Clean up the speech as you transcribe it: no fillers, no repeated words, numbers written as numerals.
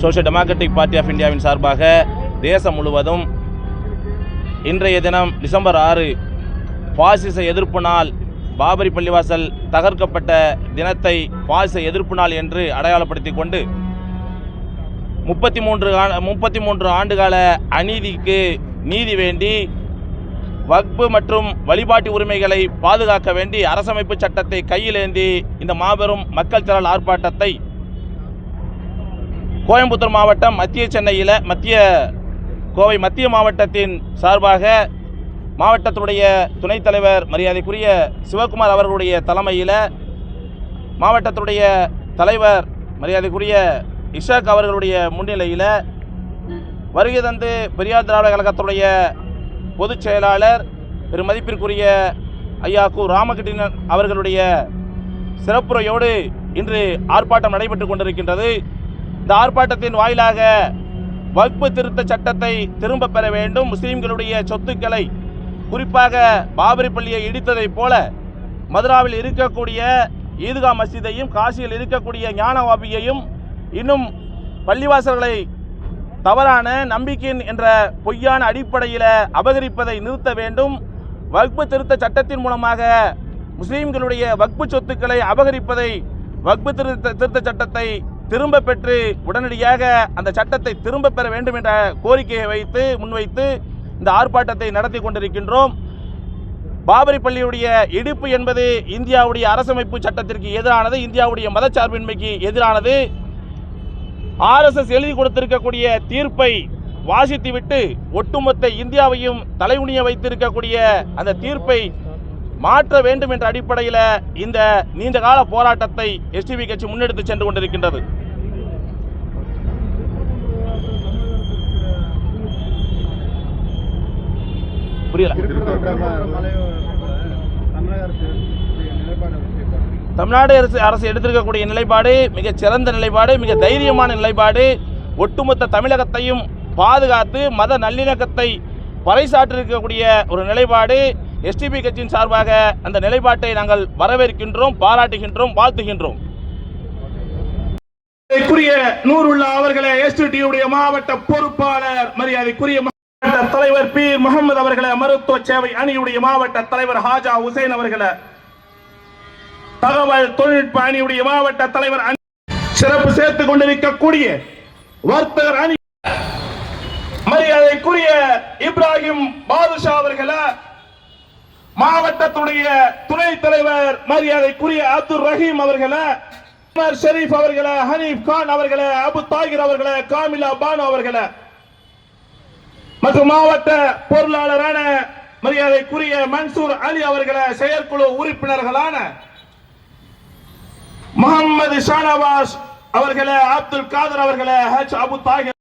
Social democratic party of இந்தியாவின் சார்பாக தேசம் முழுவதும் இன்றைய தினம் டிசம்பர் 6 பாசிச எதிர்ப்பு நாள், பாபரி பள்ளிவாசல் தகர்க்கப்பட்ட தினத்தை பாசிச எதிர்ப்பு நாள் என்று அடையாளப்படுத்தி கொண்டு 33 ஆண்டுகால அநீதிக்கு நீதி வேண்டி வக்பு மற்றும் வழிபாட்டு உரிமைகளை பாதுகாக்க வேண்டி அரசமைப்பு சட்டத்தை கையில் ஏந்தி இந்த மாபெரும் மக்கள் திரள் ஆர்ப்பாட்டத்தை கோயம்புத்தூர் மாவட்டம் கோவை மத்திய மாவட்டத்தின் சார்பாக மாவட்டத்துடைய துணைத் தலைவர் மரியாதைக்குரிய சிவகுமார் அவர்களுடைய தலைமையில், மாவட்டத்துடைய தலைவர் மரியாதைக்குரிய இஷாக் அவர்களுடைய முன்னிலையில், வருகை தந்து பெரியார் திராவிட கழகத்துடைய பொதுச் செயலாளர் பெருமதிப்பிற்குரிய ஐயா கு ராமகிருஷ்ணன் அவர்களுடைய சிறப்புரையோடு இன்று ஆர்ப்பாட்டம் நடைபெற்றுக் கொண்டிருக்கின்றது. இந்த ஆர்ப்பாட்டத்தின் வாயிலாக வக்பு திருத்த சட்டத்தை திரும்ப பெற வேண்டும், முஸ்லீம்களுடைய சொத்துக்களை, குறிப்பாக பாபரி பள்ளியை இடித்ததைப் போல மதுராவில் இருக்கக்கூடிய ஈத்கா மஸ்ஜிதையும் காசியில் இருக்கக்கூடிய ஞானவாபியையும் இன்னும் பள்ளிவாசல்களை தவறான நம்பிக்கையின் என்ற பொய்யான அடிப்படையில் அபகரிப்பதை நிறுத்த வேண்டும். வக்பு திருத்த சட்டத்தின் மூலமாக முஸ்லீம்களுடைய வக்பு சொத்துக்களை அபகரிப்பதை, வக்பு திருத்த சட்டத்தை திரும்ப பெற்று உடனடியாக அந்த சட்டத்தை திரும்ப பெற வேண்டும் என்ற கோரிக்கையை முன்வைத்து இந்த ஆர்ப்பாட்டத்தை நடத்தி கொண்டிருக்கின்றோம். பாபரி பள்ளியுடைய இடிப்பு என்பது இந்தியாவுடைய அரசமைப்பு சட்டத்திற்கு எதிரானது, இந்தியாவுடைய மதச்சார்பின்மைக்கு எதிரானது. RSS எழுதி கொடுத்திருக்கக்கூடிய தீர்ப்பை வாசித்துவிட்டு ஒட்டுமொத்த இந்தியாவையும் தலைகுனிய வைத்திருக்கக்கூடிய அந்த தீர்ப்பை மாற்ற வேண்டும் என்ற அடிப்படையில் இந்த நீண்டகால போராட்டத்தை STB கட்சி முன்னெடுத்து சென்று கொண்டிருக்கின்றது. புரியல? தமிழ்நாடு அரசு எடுத்திருக்கக்கூடிய நிலைப்பாடு மிகச் சிறந்த நிலைப்பாடு, மிக தைரியமான நிலைப்பாடு. ஒட்டுமொத்த தமிழகத்தையும் பாதுகாத்து மத நல்லிணக்கத்தை பறைசாற்றிருக்கக்கூடிய ஒரு நிலைப்பாடு. STB கட்சியின் சார்பாக அந்த நிலைப்பாட்டை நாங்கள் வரவேற்கின்றோம், பாராட்டுகின்றோம், வாழ்த்துகின்றோம். நூருல்லா அவர்களே, STB மாவட்ட பொறுப்பாளர் மரியாதைக்குரிய மாவட்ட தலைவர் பீர் முகமது அவர்களே, மருத்துவ சேவை அணியுடைய மாவட்ட தலைவர் ஹாஜா ஹுசைன் அவர்களே, தகவல் தொழில்நுட்ப அணியுடைய மாவட்ட தலைவர் சிறப்பு சேர்த்துக் கொண்டிருக்கக்கூடிய வர்த்தகர் அணி மரியாதைக்குரிய இப்ராஹிம் பாதுஷா அவர்களே, மாவட்டத்துடைய துணைத் தலைவர் மரியாதைக்குரிய அப்துல் ரஹீம் அவர்களே, ஷரீப் அவர்களே, ஹனீப் கான் அவர்களே, அபு தாகிர் அவர்களே, காமிலா பானு அவர்களே, மற்றும் மாவட்ட பொருளாளரான மரியாதைக்குரிய மன்சூர் அலி அவர்களே, செயற்குழு உறுப்பினர்களான முகமது ஷானவாஸ் அவர்களே, அப்துல் காதர் அவர்களே, அபு தாகிர்